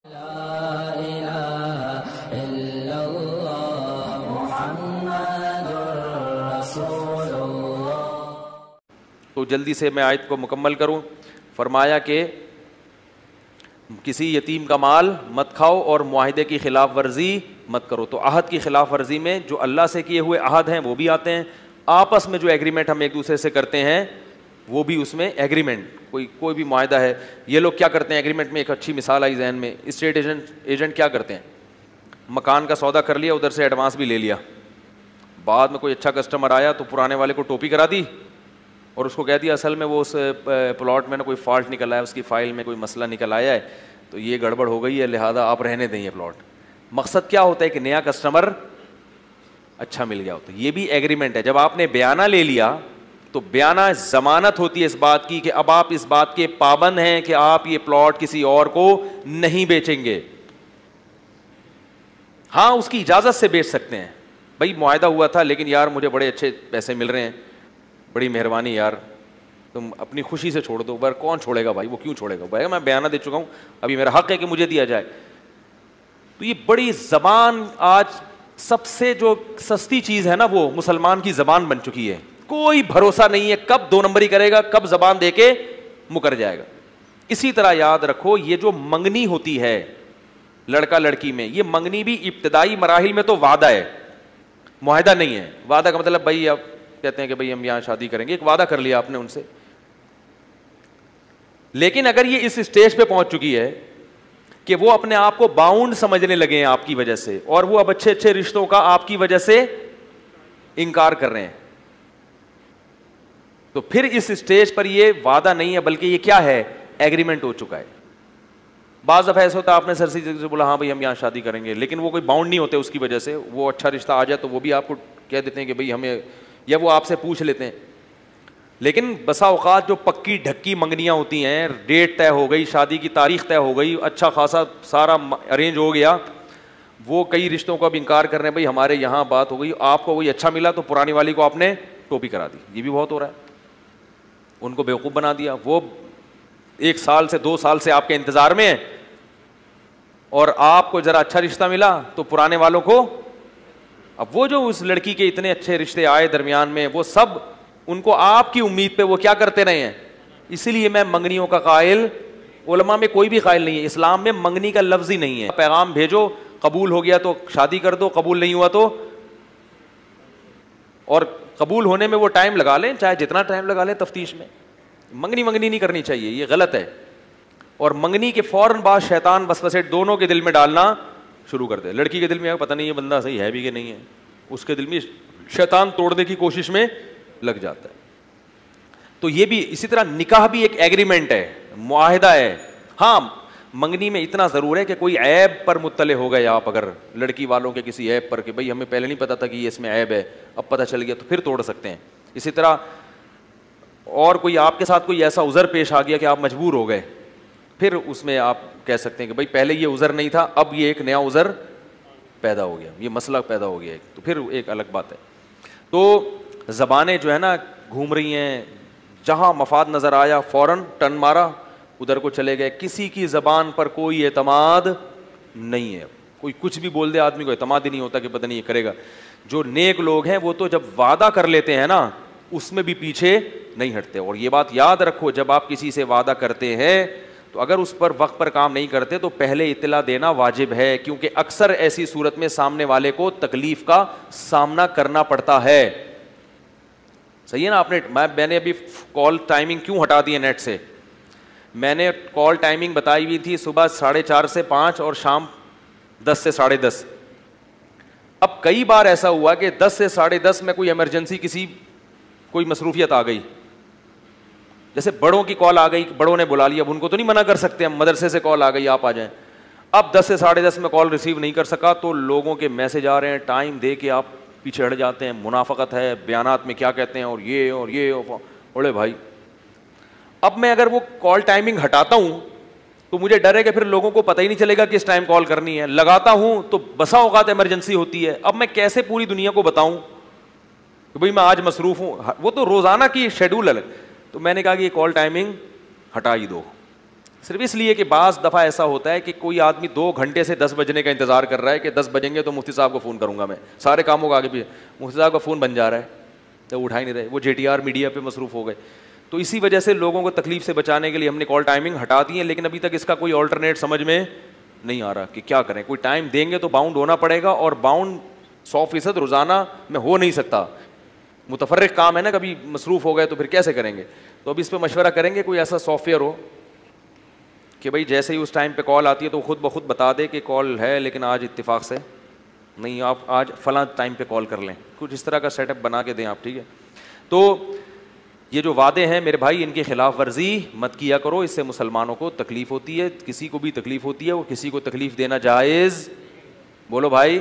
لا الہ الا اللہ محمد رسول اللہ. تو جلدی سے میں آیت کو مکمل کروں. فرمایا کہ کسی یتیم کا مال مت کھاؤ اور معاہدے کی خلاف ورزی مت کرو. تو عہد کی خلاف ورزی میں جو اللہ سے کیے ہوئے عہد ہیں وہ بھی آتے ہیں, آپس میں جو ایگریمنٹ ہم ایک دوسرے سے کرتے ہیں وہ بھی اس میں ایگریمنٹ. کوئی بھی معاہدہ ہے, یہ لوگ کیا کرتے ہیں ایگریمنٹ میں, ایک اچھی مثال آئی ذہن میں, اسٹیٹ ایجنٹ کیا کرتے ہیں, مکان کا سودا کر لیا, ادھر سے ایڈوانس بھی لے لیا, بعد میں کوئی اچھا کسٹمر آیا تو پرانے والے کو ٹوپی کرا دی اور اس کو کہہ دیا اصل میں وہ اس پلاٹ میں نا کوئی فالٹ نکل آیا, اس کی فائل میں کوئی مسئلہ نکل آیا ہے تو یہ گڑبڑ ہو گئی ہے, لہٰذا آپ رہنے دیں یہ پلاٹ. مقصد کیا ہوتا ہے کہ نیا کسٹمر اچھا مل گیا ہوتا ہے. یہ بھی ایگریمنٹ ہے. جب آپ نے بیانہ لے لیا تو بیانہ ضمانت ہوتی ہے اس بات کی کہ اب آپ اس بات کے پابند ہیں کہ آپ یہ پلاٹ کسی اور کو نہیں بیچیں گے. ہاں اس کی اجازت سے بیچ سکتے ہیں, بھائی معاہدہ ہوا تھا لیکن یار مجھے بڑے اچھے پیسے مل رہے ہیں, بڑی مہربانی یار تم اپنی خوشی سے چھوڑ دو. بار کون چھوڑے گا بھائی, وہ کیوں چھوڑے گا بھائی, میں بیانہ دے چکا ہوں, ابھی میرا حق ہے کہ مجھے دیا جائے. تو یہ بڑی زبان آج سب سے جو سستی چیز ہے نا وہ مسلمان کی زبان بن چکی ہے. کوئی بھروسہ نہیں ہے کب دو نمبری کرے گا, کب زبان دے کے مکر جائے گا. اسی طرح یاد رکھو یہ جو منگنی ہوتی ہے لڑکا لڑکی میں, یہ منگنی بھی ابتدائی مراحل میں تو وعدہ ہے, معاہدہ نہیں ہے. وعدہ کا مطلب بھائی آپ کہتے ہیں کہ بھائی ہم یہاں شادی کریں گے, ایک وعدہ کر لیا آپ نے ان سے. لیکن اگر یہ اس اسٹیج پہ پہنچ چکی ہے کہ وہ اپنے آپ کو باؤنڈ سمجھنے لگے ہیں آپ کی وجہ سے, اور وہ اب اچھے اچھے رشتوں کا آپ کی وجہ سے انکار کر رہے ہیں, تو پھر اس اسٹیج پر یہ وعدہ نہیں ہے بلکہ یہ کیا ہے, ایگریمنٹ ہو چکا ہے. بعض دفعہ ایسا ہوتا ہے آپ نے سر سے بولا ہاں بھائی ہم یہاں شادی کریں گے, لیکن وہ کوئی باؤنڈ نہیں ہوتے اس کی وجہ سے, وہ اچھا رشتہ آ جائے تو وہ بھی آپ کو کہہ دیتے ہیں کہ بھائی ہمیں, یا وہ آپ سے پوچھ لیتے ہیں. لیکن بسا اوقات جو پکی ڈھکی منگنیاں ہوتی ہیں, ڈیٹ طے ہو گئی, شادی کی تاریخ طے ہو گئی, اچھا خاصا سارا ارینج ہو گیا, وہ کئی رشتوں کو اب انکار کر رہے ہیں, بھائی ہمارے یہاں بات ہو گئی, آپ کو وہی اچھا ملا تو پرانی والی کو آپ نے ٹوپی کرا دی. یہ بھی بہت ہو رہا ہے, ان کو بیوقوف بنا دیا. وہ 1 سال سے 2 سال سے آپ کے انتظار میں ہیں, اور آپ کو ذرا اچھا رشتہ ملا تو پرانے والوں کو, اب وہ جو اس لڑکی کے اتنے اچھے رشتے آئے درمیان میں, وہ سب ان کو آپ کی امید پہ وہ کیا کرتے رہے ہیں. اسی لیے میں منگنیوں کا قائل, علماء میں کوئی بھی قائل نہیں ہے, اسلام میں منگنی کا لفظ ہی نہیں ہے. پیغام بھیجو, قبول ہو گیا تو شادی کر دو, قبول نہیں ہوا تو, اور قبول ہونے میں وہ ٹائم لگا لیں, چاہے جتنا ٹائم لگا لیں تفتیش میں. منگنی نہیں کرنی چاہیے, یہ غلط ہے. اور منگنی کے فوراً بعد شیطان وسوسے دونوں کے دل میں ڈالنا شروع کر دے. لڑکی کے دل میں پتہ نہیں یہ بندہ صحیح ہے بھی کہ نہیں ہے, اس کے دل میں شیطان توڑنے کی کوشش میں لگ جاتا ہے. تو یہ بھی اسی طرح نکاح بھی ایک ایگریمنٹ ہے, معاہدہ ہے. ہاں منگنی میں اتنا ضرور ہے کہ کوئی عیب پر مطلع ہو گئے آپ, اگر لڑکی والوں کے کسی عیب پر کہ بھئی ہمیں پہلے نہیں پتا تھا کہ یہ اس میں عیب ہے, اب پتہ چل گیا, تو پھر توڑ سکتے ہیں. اسی طرح اور کوئی آپ کے ساتھ کوئی ایسا عذر پیش آ گیا کہ آپ مجبور ہو گئے, پھر اس میں آپ کہہ سکتے ہیں کہ بھئی پہلے یہ عذر نہیں تھا, اب یہ ایک نیا عذر پیدا ہو گیا, یہ مسئلہ پیدا ہو گیا, تو پھر ایک الگ بات ہے. تو زبانیں جو ہے نا گھوم رہی ہیں, جہاں مفاد نظر آیا فوراً ٹرن مارا, ادھر کو چلے گئے. کسی کی زبان پر کوئی اعتماد نہیں ہے, کوئی کچھ بھی بول دے آدمی کو اعتماد ہی نہیں ہوتا کہ پتہ نہیں یہ کرے گا. جو نیک لوگ ہیں وہ تو جب وعدہ کر لیتے ہیں نا اس میں بھی پیچھے نہیں ہٹتے. اور یہ بات یاد رکھو, جب آپ کسی سے وعدہ کرتے ہیں تو اگر اس پر وقت پر کام نہیں کرتے تو پہلے اطلاع دینا واجب ہے, کیونکہ اکثر ایسی صورت میں سامنے والے کو تکلیف کا سامنا کرنا پڑتا ہے. صحیح ہے نا. آپ نے میں نے ابھی کال ٹائمنگ کیوں ہٹا دی ہے نیٹ سے, میں نے کال ٹائمنگ بتائی ہوئی تھی صبح 4:30 سے 5 اور شام 10 سے 10:30. اب کئی بار ایسا ہوا کہ 10 سے 10:30 میں کوئی ایمرجنسی, کوئی مصروفیت آ گئی, جیسے بڑوں کی کال آ گئی, بڑوں نے بلا لیا, اب ان کو تو نہیں منع کر سکتے ہم, مدرسے سے کال آ گئی آپ آ جائیں. اب 10 سے 10:30 میں کال ریسیو نہیں کر سکا تو لوگوں کے میسج آ رہے ہیں, ٹائم دے کے آپ پیچھے ہٹ جاتے ہیں, منافقت ہے, بیانات میں کیا کہتے ہیں, اور یہ اڑے بھائی. اب میں اگر وہ کال ٹائمنگ ہٹاتا ہوں تو مجھے ڈر ہے کہ پھر لوگوں کو پتہ ہی نہیں چلے گا کس ٹائم کال کرنی ہے. لگاتا ہوں تو بسا اوقات ایمرجنسی ہوتی ہے, اب میں کیسے پوری دنیا کو بتاؤں کہ بھئی میں آج مصروف ہوں, وہ تو روزانہ کی شیڈول ہے. تو میں نے کہا کہ یہ کال ٹائمنگ ہٹا ہی دو, صرف اس لیے کہ بعض دفعہ ایسا ہوتا ہے کہ کوئی آدمی 2 گھنٹے سے 10 بجنے کا انتظار کر رہا ہے کہ 10 بجیں گے تو مفتی صاحب کو فون کروں گا میں, سارے کاموں کا آگے بھی مفتی صاحب کا فون بن جا رہا ہے تو اٹھا ہی نہیں رہے, وہ JTR میڈیا پہ مصروف ہو گئے. تو اسی وجہ سے لوگوں کو تکلیف سے بچانے کے لیے ہم نے کال ٹائمنگ ہٹا دی ہے, لیکن ابھی تک اس کا کوئی آلٹرنیٹ سمجھ میں نہیں آ رہا کہ کیا کریں. کوئی ٹائم دیں گے تو باؤنڈ ہونا پڑے گا, اور باؤنڈ 100% روزانہ میں ہو نہیں سکتا. متفرق کام ہے نا, کبھی مصروف ہو گئے تو پھر کیسے کریں گے. تو اب اس پہ مشورہ کریں گے, کوئی ایسا سافٹ ویئر ہو کہ بھائی جیسے ہی اس ٹائم پہ کال آتی ہے تو خود بخود بتا دے کہ کال ہے لیکن آج اتفاق سے نہیں, آپ آج فلاں ٹائم پہ کال کر لیں. کچھ اس طرح کا سیٹ اپ بنا کے دیں آپ, ٹھیک ہے. تو یہ جو وعدے ہیں میرے بھائی, ان کی خلاف ورزی مت کیا کرو, اس سے مسلمانوں کو تکلیف ہوتی ہے, کسی کو بھی تکلیف ہوتی ہے, وہ کسی کو تکلیف دینا جائز, بولو بھائی